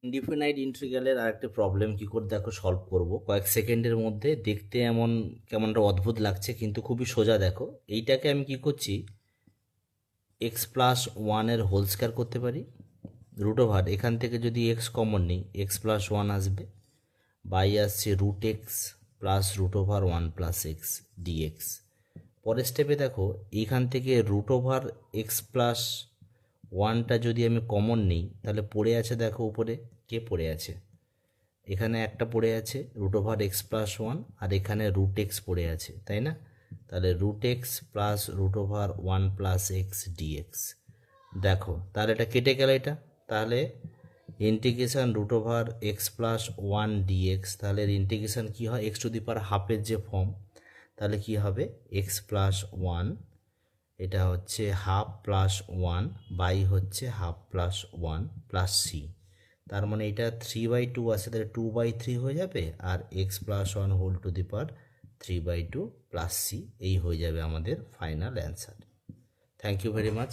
Indefinite ইন্টিগ্রালের আরেকটা problem কি করে দেখো সলভ করব কয়েক সেকেন্ডের মধ্যে। দেখতে এমন কেমন একটা অদ্ভুত লাগছে কিন্তু খুবই সোজা। দেখো এইটাকে আমি কি করছি, এক্স প্লাস ওয়ানের হোল স্কোয়ার করতে পারি। রুট ওভার এখান থেকে যদি এক্স কমন নিই এক্স প্লাস ওয়ান আসবে, বাই আসছে root x plus root over one plus x dx. পরের স্টেপে দেখো এইখান থেকে রুট ওভার এক্স প্লাস ওয়ানটা যদি আমি কমন নিই তাহলে পড়ে আছে, দেখো উপরে কে পড়ে আছে, এখানে একটা পড়ে আছে root over x plus one, আর এখানে রুট এক্স পড়ে আছে, তাই না? তাহলে root x plus root over one plus x dx. দেখো তাহলে এটা কেটে গেল এটা। তাহলে integration root over x plus one dx, তাহলে ইন্টিগ্রেশন কী হয়, এক্স টু দি পাওয়ার হাফের যে ফর্ম, তাহলে কি হবে এক্স প্লাস ওয়ান, এটা হচ্ছে হাফ প্লাস ওয়ান বাই হচ্ছে half plus one plus c. তার মানে এটা 3/2 আছে, তাহলে 2/3 হয়ে যাবে, আর x plus one whole to the power 3/2 plus c, এই হয়ে যাবে আমাদের final answer. Thank you very much.